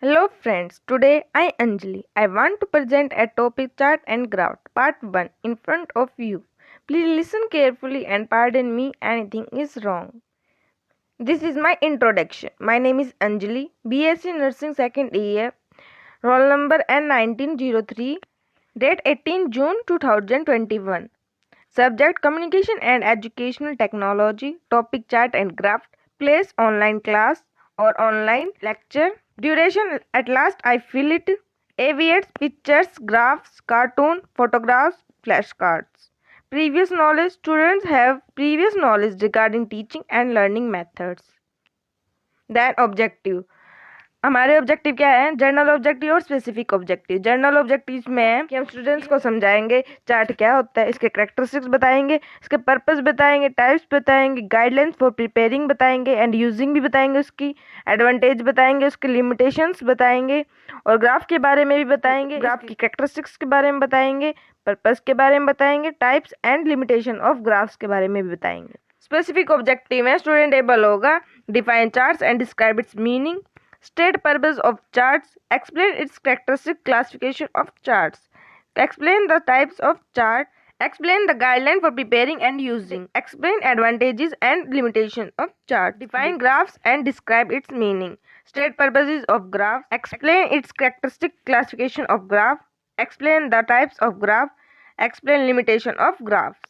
Hello friends, today I Anjali. I want to present a topic chart and graph part 1 in front of you. Please listen carefully and pardon me anything is wrong. This is my introduction. My name is Anjali, BSc Nursing second year, roll number N1903, date 18 June 2021. Subject Communication and Educational Technology, topic chart and graph, place online class or online lecture. Duration at last I fill it. Aviates, pictures, graphs, cartoon, photographs, flashcards. Previous knowledge. Students have previous knowledge regarding teaching and learning methods. Then objective. हमारे objective क्या है? General objective और specific objective. General objective में है कि हम students को समझाएंगे चार्ट क्या होता है, इसके कैरेक्टरिस्टिक्स बताएंगे, इसके पर्पस बताएंगे, टाइप्स बताएंगे, गाइडलाइंस फॉर प्रिपेयरिंग बताएंगे एंड यूजिंग भी बताएंगे, उसकी एडवांटेज बताएंगे, उसके लिमिटेशंस बताएंगे और ग्राफ के बारे में भी बताएंगे, ग्राफ की कैरेक्टरिस्टिक्स के बारे में बताएंगे, पर्पस के बारे में बताएंगे, types and limitation of graphs के बारे में भी बताएंगे। स्पेसिफिक ऑब्जेक्टिव में स्टूडेंट एबल होगा define charts and describe it's meaning, state purpose of charts, explain its characteristic, classification of charts, explain the types of chart, explain the guideline for preparing and using, explain advantages and limitations of chart, define graphs and describe its meaning, state purposes of graph, explain its characteristic, classification of graph, explain the types of graph, explain limitation of graphs.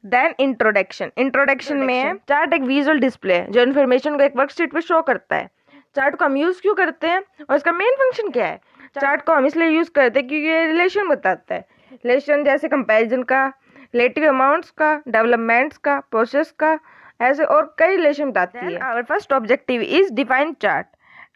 Then introduction में है chart एक visual display है जो information को एक worksheet पे show करता है। चार्ट को हम यूज़ क्यों करते हैं और इसका मेन फंक्शन क्या है? चार्ट को हम इसलिए यूज़ करते हैं क्योंकि ये रिलेशन बताता है। रिलेशन जैसे कंपैरिजन का, रिलेटिव अमाउंट्स का, डेवलपमेंट्स का, प्रोसेस का, ऐसे और कई रिलेशन बताती है। Our first objective is define chart.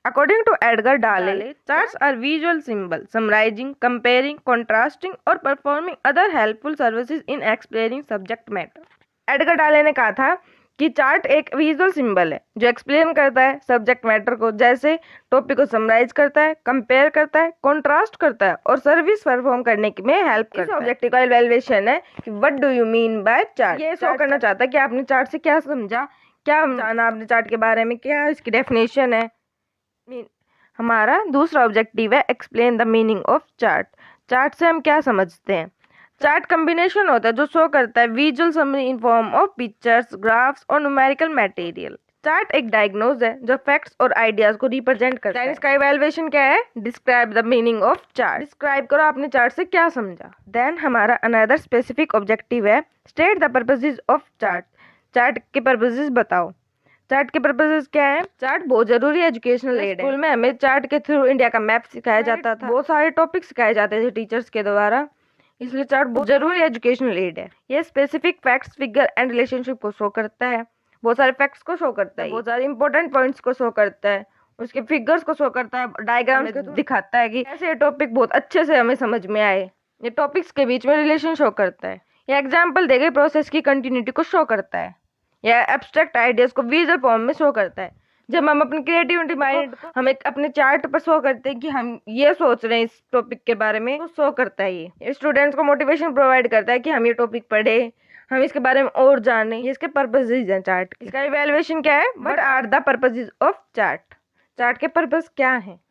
According to Edgar Dale, charts are visual symbols summarizing, comparing, contrasting और performing other helpful services in explaining subject matter. Edgar Dale ने कहा था कि चार्ट एक विजुअल सिंबल है जो एक्सप्लेन करता है सब्जेक्ट मैटर को, जैसे टॉपिक को समराइज करता है, कंपेयर करता है, कॉन्ट्रास्ट करता है और सर्विस परफॉर्म करने में हेल्प करता है। ऑब्जेक्टिव का इवैल्यूएशन है कि what do you mean by chart. ये शो करना चाहता है कि आपने चार्ट से क्या समझा, क्या जाना आपने चार्ट के बारे में, क्या इसकी डेफिनेशन है। हमारा दूसरा ऑब्जेक्टिव है explain the meaning of chart. Chart से हम क्या समझते हैं? चार्ट कॉम्बिनेशन होता है जो शो करता है visual summary in form of pictures, graphs और न्यूमेरिकल मटेरियल। चार्ट एक डायग्नोज है जो फैक्ट्स और आइडियाज को रिप्रेजेंट करता है। इसका इवैल्यूएशन क्या है? Describe the meaning of chart. Describe करो आपने चार्ट से क्या समझा। देन हमारा अनदर स्पेसिफिक ऑब्जेक्टिव है state the purposes of chart. Chart के पर्पसेस बताओ। चार्ट के पर्पसेस क्या है? चार्ट बहुत जरूरी एजुकेशनल एड है। स्कूल में हमें चार्ट के थ्रू इंडिया का मैप सिखाया जाता था, बहुत सारे टॉपिक सिखाए जाते थे टीचर्स के द्वारा, इसलिए चार्ट बहुत जरूरी एजुकेशनल एड है। ये specific facts, figure and relationship को शो करता है, बहुत सारे फैक्ट्स को शो करता है, बहुत सारे इंपॉर्टेंट पॉइंट्स को शो करता है, उसके फिगर्स को शो करता है, डायग्राम दिखाता है कि कैसे ये टॉपिक बहुत अच्छे से हमें समझ में आए। ये टॉपिक्स के बीच में रिलेशन शो करता है। ये एग्जाम्पल देके प्रोसेस की कंटिन्यूटी को शो करता है या एब्स्ट्रैक्ट आइडियाज को विजुअल फॉर्म में शो करता है। जब हम अपनी क्रिएटिविटी माइंड हम एक अपने चार्ट पर शो करते हैं कि हम ये सोच रहे हैं इस टॉपिक के बारे में, तो शो करता है। ये स्टूडेंट्स को मोटिवेशन प्रोवाइड करता है कि हम ये टॉपिक पढ़े, हम इसके बारे में और जाने। ये इसके पर्पसेस हैं चार्ट। इसका इवैल्यूएशन क्या है? What are the purposes of chart. Chart के पर्पस क्या है?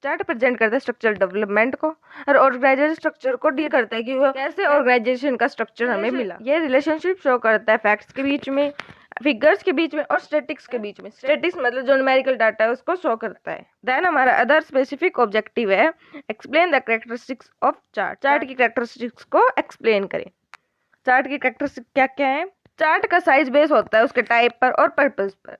चार्ट प्रेजेंट करता है स्ट्रक्चरल डेवलपमेंट को और ऑर्गेनाइजेशन स्ट्रक्चर को डील करता है कि वो कैसे ऑर्गेनाइजेशन का स्ट्रक्चर हमें मिला। ये रिलेशनशिप शो करता है फैक्ट्स के बीच में, फिगर्स के बीच में और स्टैटिक्स के बीच में। स्टैटिक्स मतलब जो न्यूमेरिकल डाटा है उसको शो करता है। देन हमारा अदर स्पेसिफिक ऑब्जेक्टिव है explain the characteristics of chart. Chart की कैरेक्टरिस्टिक्स को एक्सप्लेन करें। चार्ट की कैरेक्टरिस्टिक क्या क्या है? चार्ट का साइज बेस होता है उसके टाइप पर और पर्पस पर।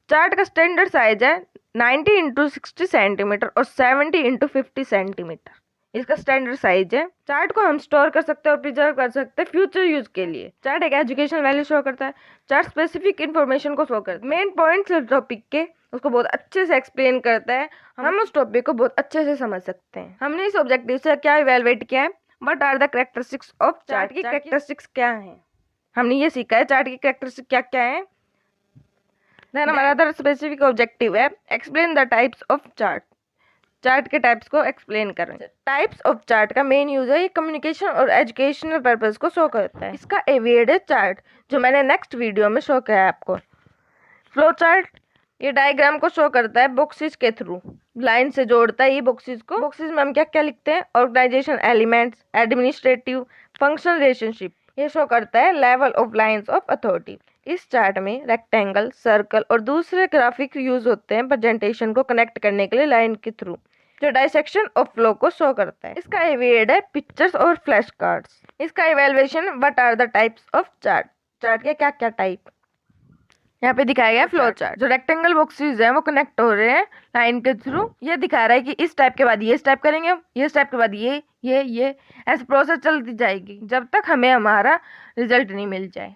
चार्ट का स्टैंडर्ड साइज है 90 इंटू 60 सेंटीमीटर और 70 इंटू 50 सेंटीमीटर। इसका स्टैंडर्ड साइज है। चार्ट को हम स्टोर कर सकते हैं और प्रिजर्व कर सकते हैं फ्यूचर यूज के लिए। चार्ट एक एजुकेशनल वैल्यू शो करता है। चार्ट स्पेसिफिक इन्फॉर्मेशन को शो करता है, मेन पॉइंट्स टॉपिक के उसको बहुत अच्छे से एक्सप्लेन करता है। हम उस टॉपिक को बहुत अच्छे से समझ सकते हैं। हमने इस ऑब्जेक्टिव से क्या इवेलुएट किया है? What are the characteristics of chart. की कैरेक्टरिस्टिक्स क्या है? हमने ये सीखा है चार्ट की कैरेक्टरिस्टिक क्या क्या है। देन हमारा अदर स्पेसिफिक ऑब्जेक्टिव है explain the types of chart. Chart के टाइप्स को एक्सप्लेन करें। टाइप्स ऑफ चार्ट का मेन यूज है ये कम्युनिकेशन और एजुकेशनल पर्पस को शो करता है। इसका एविएड है चार्ट जो मैंने नेक्स्ट वीडियो में शो किया है आपको। फ्लो चार्ट ये डायग्राम को शो करता है बॉक्सेस के थ्रू, लाइन से जोड़ता है ये बॉक्सेस को। बॉक्सेस में हम क्या क्या लिखते हैं, organization elements, administrative, functional relationship. ये शो करता है level of lines of authority. इस चार्ट में रेक्टेंगल, सर्कल और दूसरे ग्राफिक यूज होते हैं प्रेजेंटेशन को कनेक्ट करने के लिए लाइन के थ्रू, जो डायसेक्शन ऑफ फ्लो को शो करता है। इसका एवेड है पिक्चर्स और फ्लैश कार्ड्स। इसका evaluation, what are the types of chart, chart के क्या क्या टाइप। यहाँ पे दिखाया गया फ्लो चार्ट। जो रेक्टेंगल बॉक्सेस हैं वो कनेक्ट हो रहे हैं लाइन के थ्रू। ये दिखा रहा है कि इस टाइप के बाद ये स्टेप करेंगे हम, ये स्टेप के बाद ये ऐसे प्रोसेस चलती जाएगी जब तक हमें हमारा रिजल्ट नहीं मिल जाए।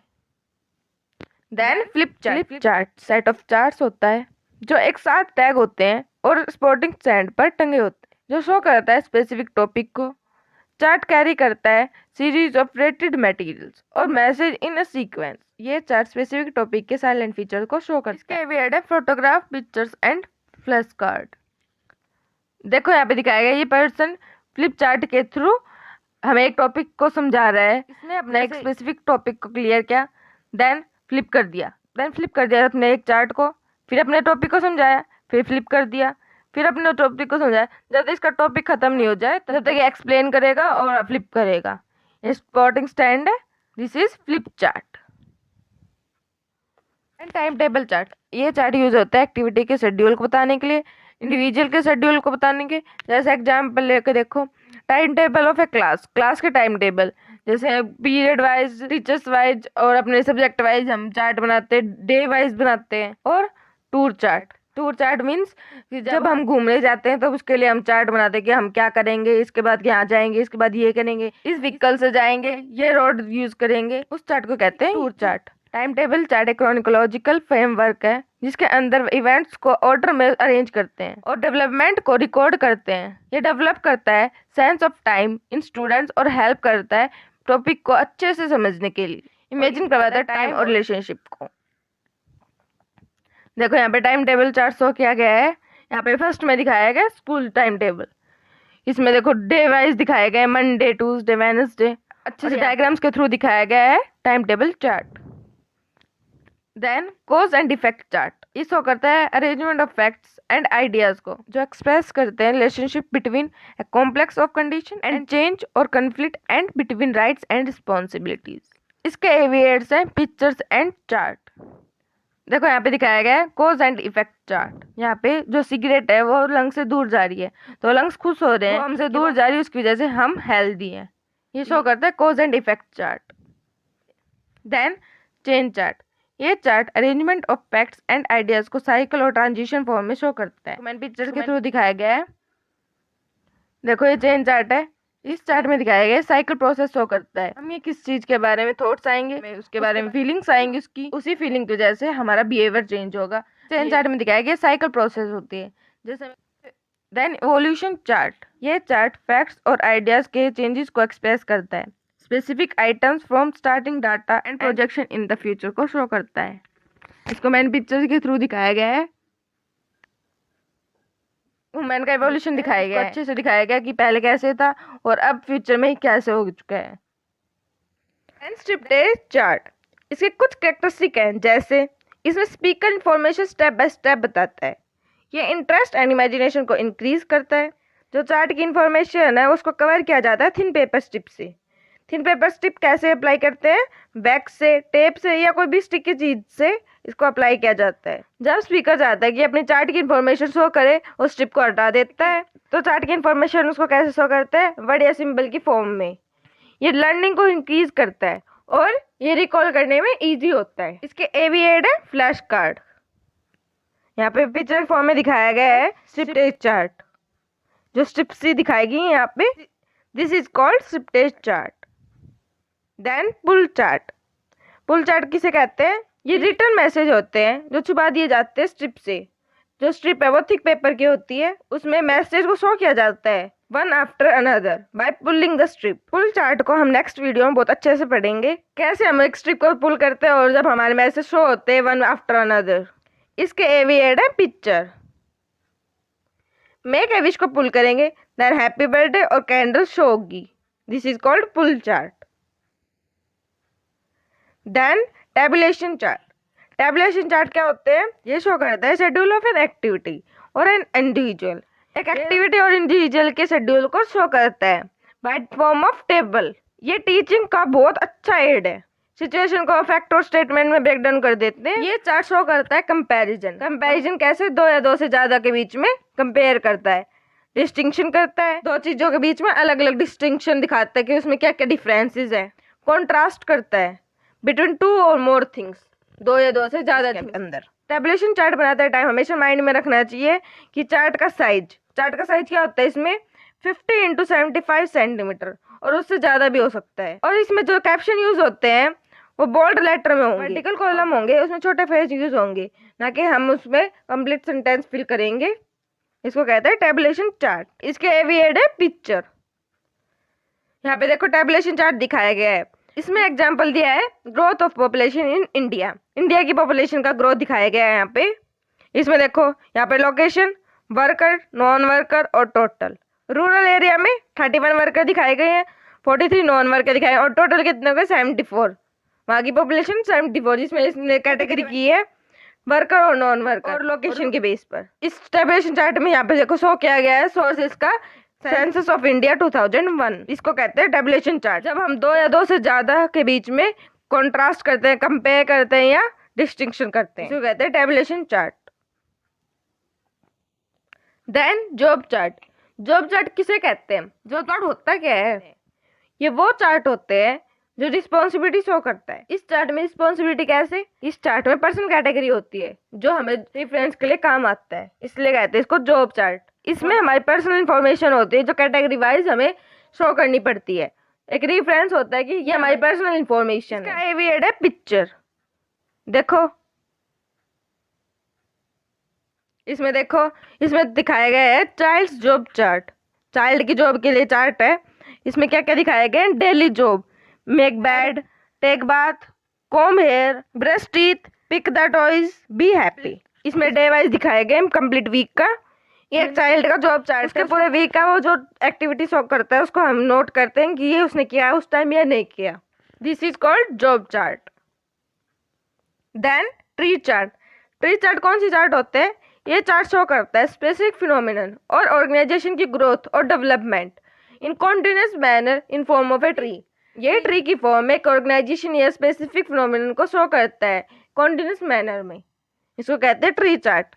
Then flip chart set of charts होता है जो एक साथ टैग होते हैं और स्पोर्टिंग स्टैंड पर टंगे होते हैं, जो शो करता है स्पेसिफिक टॉपिक को। चार्ट कैरी करता है सीरीज ऑफ रेटेड मटेरियल्स और मैसेज इन अ सीक्वेंस। ये चार्ट स्पेसिफिक टॉपिक के साइलेंट फीचर को शो करता है। इसके है photograph, pictures and flash card. देखो यहाँ पे दिखाया गया ये पर्सन फ्लिप चार्ट के थ्रू हमें एक टॉपिक को समझा रहा है। इसने अपने एक स्पेसिफिक टॉपिक को क्लियर किया, देन फ्लिप कर दिया अपने एक चार्ट को, फिर अपने टॉपिक को समझाया, फिर फ्लिप कर दिया, फिर अपने टॉपिक को समझाया। जब तक इसका टॉपिक खत्म नहीं हो जाए तब तक ये एक्सप्लेन करेगा और फ्लिप करेगा। ये स्पॉटिंग स्टैंड है, this is flip chart. And time table chart, ये चार्ट यूज होता है एक्टिविटी के शेड्यूल को बताने के लिए, इंडिविजुअल के शेड्यूल को बताने के। जैसे एग्जाम्पल लेकर देखो, time table of A class के टाइम टेबल, जैसे पीरियड वाइज, टीचर्स वाइज और अपने सब्जेक्ट वाइज हम चार्ट बनाते हैं, डे वाइज बनाते हैं। और टूर चार्ट मीन्स जब हम घूमने जाते हैं तो उसके लिए हम चार्ट बनाते हैं कि हम क्या करेंगे, इसके बाद यहाँ जाएंगे, इसके बाद ये करेंगे, इस व्हीकल से जाएंगे, ये रोड यूज करेंगे, उस चार्ट को कहते हैं tour chart. Time table chart एक क्रोनोलॉजिकल फ्रेमवर्क है जिसके अंदर इवेंट्स को ऑर्डर में अरेंज करते हैं और डेवलपमेंट को रिकॉर्ड करते हैं। ये डेवलप करता है sense of time in students और हेल्प करता है टॉपिक को अच्छे से समझने के लिए। इमेजिन करवाता है टाइम और रिलेशनशिप को। देखो यहाँ पे टाइम टेबल चार्ट शो किया गया है। यहाँ पे फर्स्ट में दिखाया गया स्कूल टाइम टेबल। इसमें देखो डे वाइज दिखाए गए, मंडे, ट्यूसडे, वेडनेसडे, अच्छे से डायग्राम्स के थ्रू दिखाया गया है time table chart. Then cause and effect chart, ये शो करता है arrangement of facts and ideas को, जो एक्सप्रेस करते हैं relationship between a complex of condition and change और conflict and between rights and responsibilities. इसके एविएट्स हैं पिक्चर्स एंड चार्ट। देखो यहाँ पे दिखाया गया है कॉज एंड इफेक्ट चार्ट। यहाँ पे जो सिगरेट है वो लंग से दूर जा रही है तो लंग्स खुश हो रहे हैं, हमसे दूर जा रही है उसकी वजह से हम हेल्दी हैं। ये शो करता है cause and effect chart. Then chain chart, ये chart arrangement of facts and ideas को साइकिल और ट्रांजिशन फॉर्म में शो करता है। मैंने पिक्चर के थ्रू दिखाया गया है। देखो ये चेन चार्ट है, इस चार्ट में दिखाया गया साइकिल प्रोसेस शो करता है। हम ये किस चीज के बारे में थॉट्स आएंगे, उसके बारे में फीलिंग्स आएंगी, उसकी उसी फीलिंग की वजह से हमारा बिहेवियर चेंज होगा। चेन चार्ट में दिखाया गया साइकिल प्रोसेस होती है। जैसे देन इवोल्यूशन चार्ट, ये चार्ट फैक्ट्स और आइडियाज के चेंजेस को एक्सप्रेस करता है। Specific items from starting data and projection in the future को शो करता है। इसको मैंने पिक्चर के थ्रू दिखाया गया है। वुमेन का इवोल्यूशन दिखाया गया है, अच्छे से दिखाया गया कि पहले कैसे था और अब फ्यूचर में कैसे हो चुका है। एंड स्ट्रिप्टेज चार्ट, इसके कुछ कैरेक्टरिस्टिक हैं, जैसे इसमें speaker information step by step बताता है। ये इंटरेस्ट एंड इमेजिनेशन को इंक्रीज करता है। जो चार्ट की इंफॉर्मेशन है उसको कवर किया जाता है थिन पेपर स्ट्रिप से। थिन पेपर स्ट्रिप कैसे अप्लाई करते हैं, वैक्स से, टेप से या कोई भी स्टिकी चीज से इसको अप्लाई किया जाता है। जब स्पीकर चाहता है कि अपने चार्ट की इन्फॉर्मेशन शो करे और स्ट्रिप को हटा देता है तो चार्ट की इन्फॉर्मेशन उसको कैसे शो करता है, वर्ड या सिंबल की फॉर्म में। ये लर्निंग को इंक्रीज करता है और ये रिकॉल करने में इजी होता है। इसके एविएड है फ्लैश कार्ड। यहाँ पे पिक्चर फॉर्म में दिखाया गया है स्ट्रिप्टेज चार्ट, जो स्ट्रिप सी दिखाएगी यहाँ पे। This is called striptease chart. Then pull chart किसे कहते हैं, ये रिटर्न मैसेज होते हैं जो छुपा दिए जाते हैं स्ट्रिप से। जो स्ट्रिप है वो थिक पेपर की होती है, उसमें मैसेज को शो किया जाता है one after another by pulling the strip. Pull chart को हम नेक्स्ट वीडियो में बहुत अच्छे से पढ़ेंगे, कैसे हम एक स्ट्रिप को पुल करते हैं और जब हमारे मैसेज शो होते हैं वन आफ्टर अनदर। इसके एविएड है पिक्चर। मेक ए विश को पुल करेंगे, देन हैप्पी बर्थडे और कैंडल शो होगी। This is called pull chart. Then tabulation chart. Tabulation chart क्या होते हैं? ये शो करता है शेड्यूल ऑफ एन एक्टिविटी और एन इंडिविजुअल। एक एक्टिविटी और इंडिविजुअल के शेड्यूल को शो करता है बाय फॉर्म ऑफ टेबल। ये टीचिंग का बहुत अच्छा एड है। सिचुएशन को फैक्ट और स्टेटमेंट में ब्रेक डाउन कर देते हैं। ये चार्ट शो करता है कंपैरिजन। कंपैरिजन कैसे? दो या दो से ज्यादा के बीच में कंपेयर करता है, डिस्टिंक्शन करता है, दो चीजों के बीच में अलग अलग डिस्टिंक्शन दिखाता है कि उसमें क्या क्या डिफरेंसेस है। कॉन्ट्रास्ट करता है बिटवीन टू और मोर थिंग्स, दो या दो से ज्यादा के अंदर। टेबुलेशन चार्ट बनाते टाइम हमेशा माइंड में रखना चाहिए कि चार्ट का साइज क्या होता है? इसमें 50 इंटू 75 सेंटीमीटर और उससे ज्यादा भी हो सकता है। और इसमें जो कैप्शन यूज होते हैं वो बोल्ड लेटर में होंगे, वर्टिकल कॉलम होंगे, उसमें छोटे फ्रेज यूज होंगे, ना कि हम उसमें कंप्लीट सेंटेंस फिल करेंगे। इसको कहते हैं टेबुलेशन चार्ट। इसके एविएड है पिक्चर। यहाँ पे देखो टेबुलेशन चार्ट दिखाया गया है। इसमें एग्जांपल दिया है growth of population in India. India की पॉपुलेशन का ग्रोथ दिखाया गया है यहाँ पे। इसमें देखो यहाँ पे लोकेशन, वर्कर, नॉन वर्कर और टोटल। रूरल एरिया में 31 वर्कर दिखाए गए हैं, 43 नॉन वर्कर दिखाए और टोटल कितने हो गए? 74। वहाँ की पॉपुलेशन 74, जिसमें इसने कैटेगरी की है वर्कर और नॉन वर्कर और लोकेशन के बेस पर। इस टेबुलेशन चार्ट में यहाँ पे देखो शो किया गया है सोर्स इसका सेंसस ऑफ इंडिया 2001। इसको कहते हैं टेबुलेशन चार्ट। जब हम दो या दो से ज्यादा के बीच में कॉन्ट्रास्ट करते हैं, कंपेयर करते हैं या डिस्टिंक्शन करते हैं, इसको कहते हैं tabulation chart. Then job chart. Job chart किसे कहते हैं? जॉब चार्ट होता क्या है? ये वो चार्ट होते हैं जो रिस्पॉन्सिबिलिटी शो करता है। इस चार्ट में रिस्पॉन्सिबिलिटी कैसे? इस चार्ट में पर्सन कैटेगरी होती है जो हमें रेफरेंस के लिए काम आता है, इसलिए कहते हैं इसको जॉब चार्ट। इसमें हमारी पर्सनल इंफॉर्मेशन होती है जो कैटेगरी वाइज हमें शो करनी पड़ती है। एक रेफरेंस होता है कि ये हमारी पर्सनल इंफॉर्मेशन है। एविएड है पिक्चर। देखो इसमें देखो, इसमें दिखाया गया है चाइल्ड जॉब चार्ट। चाइल्ड की जॉब के लिए चार्ट है। इसमें क्या क्या दिखाया गया है? Daily job, make bed, take bath, comb hair, brush teeth, pick the toys, be happy. इसमें डे वाइज दिखाए गए कंप्लीट वीक का। ये एक चाइल्ड का जॉब चार्ट। उसके पूरे वीक का वो जो एक्टिविटी शो करता है उसको हम नोट करते हैं कि ये उसने किया उस टाइम या नहीं किया। This is called job chart. Then tree chart. Tree chart कौन सी चार्ट होते हैं? ये चार्ट शो करता है स्पेसिफिक फिनोमिनन और ऑर्गेनाइजेशन की ग्रोथ और development in continuous manner in form of a tree. ये ट्री की फॉर्म एक ऑर्गेनाइजेशन या स्पेसिफिक फिनोमिनन को शो करता है कॉन्टिन्यूस मैनर में। इसको कहते हैं ट्री चार्ट।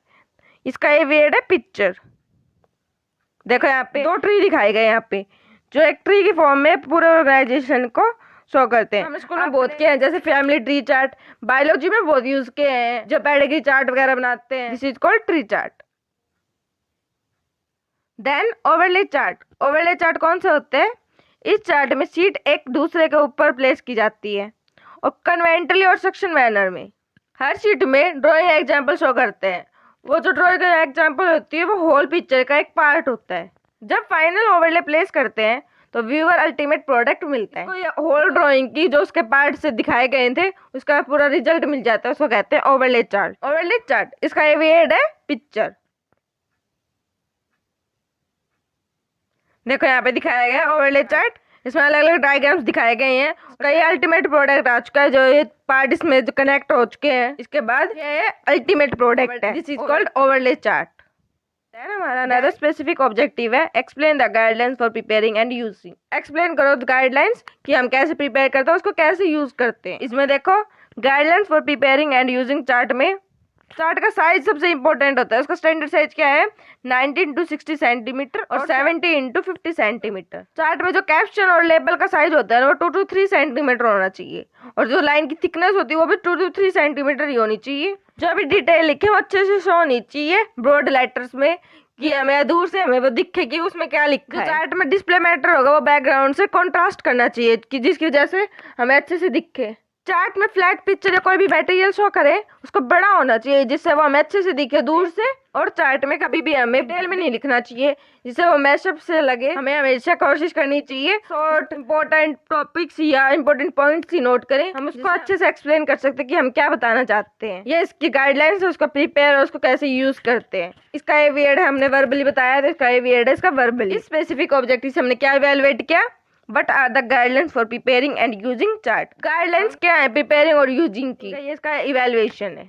इसका एविएड है पिक्चर। देखो यहाँ पे दो ट्री दिखाए गए यहाँ पे जो एक ट्री की फॉर्म में पूरे ऑर्गेनाइजेशन को शो करते हैं। हम स्कूल में बहुत किए हैं, जैसे फैमिली ट्री चार्ट, बायोलॉजी में बहुत यूज किए हैं, जो पेडिग्री चार्ट वगैरह बनाते हैं। This is called tree chart. Then overlay chart. Overlay chart कौन से होते हैं? इस चार्ट में शीट एक दूसरे के ऊपर प्लेस की जाती है और कन्वेंटली और सेक्शन मैनर में। हर शीट में ड्राइंग एग्जाम्पल शो करते हैं। वो जो ड्राइंग एग्जाम्पल होती है वो होल पिक्चर का एक पार्ट होता है। जब फाइनल ओवरले प्लेस करते हैं तो व्यूअर अल्टीमेट प्रोडक्ट मिलता है। तो ये होल ड्राइंग की जो उसके पार्ट से दिखाए गए थे उसका पूरा रिजल्ट मिल जाता है, उसको कहते हैं ओवरले चार्ट। ओवरले चार्ट इसका एविएड है पिक्चर। देखो यहाँ पे दिखाया गया है ओवरले चार्ट। इसमें अलग अलग डायग्राम्स दिखाए गए हैं। कई अल्टीमेट प्रोडक्ट आ चुका है, जो ये पार्ट इसमें जो कनेक्ट हो चुके हैं। इसके बाद ये अल्टीमेट प्रोडक्ट है। This is called overlay chart. हमारा अनदर स्पेसिफिक ऑब्जेक्टिव है explain the guidelines for preparing and using. Explain करो गाइडलाइंस कि हम कैसे प्रिपेयर करते हैं, उसको कैसे यूज करते हैं। इसमें देखो guidelines for preparing and using chart में चार्ट का साइज सबसे इंपॉर्टेंट होता है। उसका स्टैंडर्ड साइज क्या है? 90 इंटू 60 सेंटीमीटर और 70 इंटू 50 सेंटीमीटर। चार्ट में जो कैप्शन और लेबल का साइज होता है वो 2 to 3 सेंटीमीटर होना चाहिए और जो लाइन की थिकनेस होती है वो भी 2 to 3 सेंटीमीटर ही होनी चाहिए। जो भी डिटेल लिखे वो अच्छे से शो होनी चाहिए ब्रॉड लेटर्स में, कि हमें दूर से हमें वो दिखे कि उसमें क्या लिखा है। चार्ट में डिस्प्ले मैटर होगा वो बैकग्राउंड से कॉन्ट्रास्ट करना चाहिए कि जिसकी वजह से हमें अच्छे से दिखे। चार्ट में फ्लैट पिक्चर या कोई भी मटेरियल शो करे उसको बड़ा होना चाहिए जिससे वो हमें अच्छे से दिखे दूर से। और चार्ट में कभी भी हमें डिटेल में नहीं लिखना चाहिए जिससे वो मैशअप से लगे। हमें हमेशा कोशिश करनी चाहिए शॉर्ट इंपॉर्टेंट टॉपिक्स या इंपॉर्टेंट पॉइंट्स ही नोट करें, हम उसको अच्छे से एक्सप्लेन कर सकते हैं कि हम क्या बताना चाहते हैं। ये इसकी गाइडलाइंस है, उसको प्रिपेयर और उसको कैसे यूज करते हैं। इसका एविएड है, हमने वर्बली बताया था। इसका एविएड है इसका वर्बली। इस स्पेसिफिक ऑब्जेक्टिव से हमने क्या इवेलुएट किया? What are the guidelines for preparing and using chart? Guidelines क्या है preparing और using की? ये इसका evaluation है.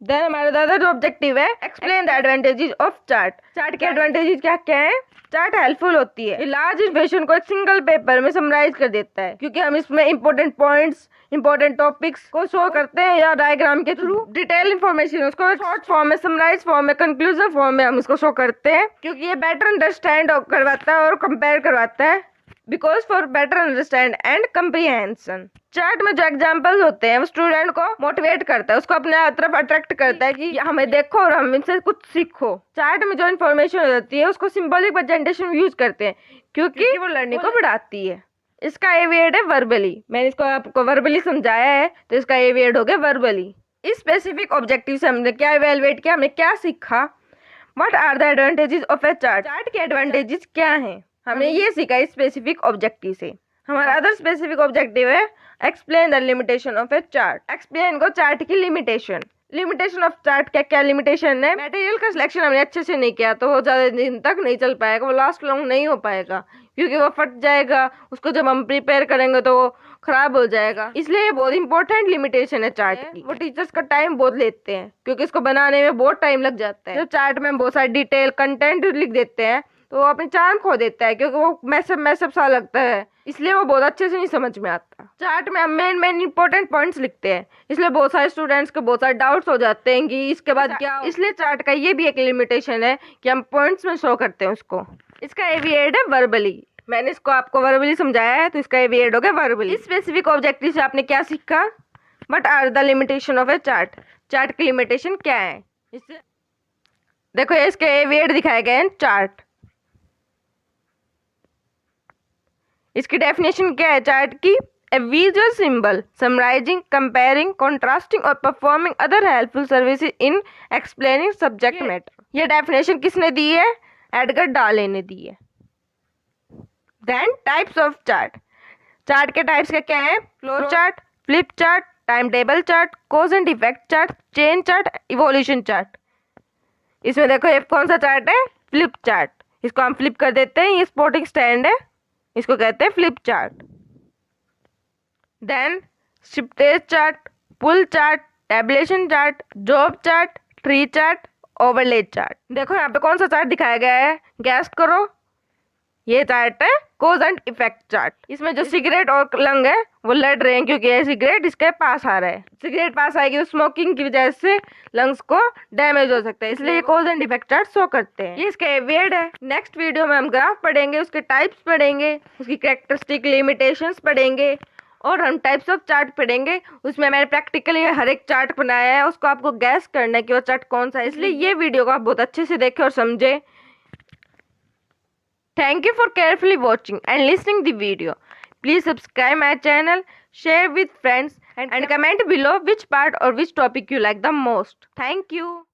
देन हमारा दादा जो ऑब्जेक्टिव है, explain the advantages of chart. Chart के एडवांटेजेस क्या क्या है? चार्ट हेल्पफुल होती है, लार्ज इन्फॉर्मेशन को एक सिंगल पेपर में समराइज कर देता है, क्योंकि हम इसमें इंपॉर्टेंट पॉइंट्स, इंपॉर्टेंट टॉपिक्स को शो करते हैं या डायग्राम के थ्रू डिटेल इन्फॉर्मेशन उसको शॉर्ट फॉर्म में, समराइज फॉर्म में, कंक्लूजन फॉर्म में हम इसको शो करते हैं, क्योंकि ये बेटर अंडरस्टैंड करवाता है और कंपेयर करवाता है. Because for better understand and comprehension. Chart में जो एग्जाम्पल्स होते हैं वो स्टूडेंट को मोटिवेट करता है, उसको अपने तरफ अट्रैक्ट करता है कि हमें देखो और हम इनसे कुछ सीखो. चार्ट में जो इन्फॉर्मेशन होती है उसको सिंबॉलिक प्रेजेंटेशन यूज करते हैं, क्योंकि वो लर्निंग को बढ़ाती है. इसका एविएट है वर्बली. मैंने इसको आपको वर्बली समझाया है, तो इसका एविएट हो गया वर्बली. इस स्पेसिफिक ऑब्जेक्टिव से हमने क्या इवेलुएट किया, हमने क्या सीखा. What are the advantages of a chart? Chart के एडवांटेजेस क्या हैं? हमने ये सीखा इस स्पेसिफिक ऑब्जेक्टिव से. हमारा अदर स्पेसिफिक ऑब्जेक्टिव है explain the limitation of a chart. Explain को चार्ट की लिमिटेशन ऑफ चार्ट क्या क्या लिमिटेशन है. मटेरियल का सिलेक्शन हमने अच्छे से नहीं किया तो वो ज़्यादा दिन तक नहीं चल पाएगा, वो लास्ट लॉन्ग नहीं हो पाएगा, क्योंकि वो फट जाएगा. उसको जब हम प्रिपेयर करेंगे तो वो खराब हो जाएगा. इसलिए ये बहुत इंपॉर्टेंट लिमिटेशन है चार्ट की. वो टीचर्स का टाइम बहुत लेते हैं, क्योंकि इसको बनाने में बहुत टाइम लग जाता है. जब चार्ट में बहुत सारी डिटेल कंटेंट लिख देते हैं तो वो अपनी चार्म खो देता है, क्योंकि वो मैसअप सा लगता है, इसलिए वो बहुत अच्छे से नहीं समझ में आता. चार्ट में हम मेन इंपॉर्टेंट पॉइंट्स लिखते हैं, इसलिए बहुत सारे स्टूडेंट्स के बहुत सारे डाउट्स हो जाते हैं कि इसके बाद क्या. इसलिए चार्ट का ये भी एक लिमिटेशन है कि हम पॉइंट्स में शो करते हैं उसको. इसका एविएट है वर्बली. मैंने इसको आपको वर्बली समझाया है, तो इसका एविएट हो गया वर्बली. इस स्पेसिफिक ऑब्जेक्टिव से आपने क्या सीखा? What are the limitation of a chart? Chart की लिमिटेशन क्या है? इससे देखो ये इसके एविएट दिखाए गए हैं चार्ट. इसकी डेफिनेशन क्या है चार्ट की? A visual symbol summarising, comparing, contrasting और performing other helpful services in explaining subject matter. ये डेफिनेशन किसने दी है? एडगर डाले ने दी है. Then types of chart. Chart के टाइप्स क्या है? Flow chart, flip chart, time table chart, cause and effect chart, chain chart, evolution chart. इसमें देखो ये कौन सा चार्ट है? Flip chart. इसको हम फ्लिप कर देते हैं, ये स्पोर्टिंग स्टैंड है, इसको कहते हैं फ्लिप चार्ट. देन शिफ्टेज chart, pull chart, tabulation chart, job chart, tree chart, overlay chart. देखो यहाँ पे कौन सा चार्ट दिखाया गया है? गैस करो. ये चार्ट है कोज एंड इफेक्ट चार्ट. इसमें जो सिगरेट और लंग है वो लड़ रहे हैं, क्योंकि ये सिगरेट इसके पास आ रहा है. सिगरेट पास आएगी तो स्मोकिंग की वजह से लंग्स को डैमेज हो सकता है, इसलिए ये कोज एंड इफेक्ट चार्ट शो करते हैं. ये इसके एविएट है. नेक्स्ट वीडियो में हम ग्राफ पढ़ेंगे, उसके टाइप्स पढ़ेंगे, उसकी कैरेक्टरिस्टिक लिमिटेशंस पढ़ेंगे और हम टाइप्स ऑफ चार्ट पढ़ेंगे. उसमें मैंने प्रैक्टिकली हर एक चार्ट बनाया है, उसको आपको गैस करना है कि वो चार्ट कौन सा है. इसलिए ये वीडियो को आप बहुत अच्छे से देखें और समझें. Thank you for carefully watching and listening the video. Please subscribe my channel, share with friends and comment below which part or which topic you like the most. Thank you.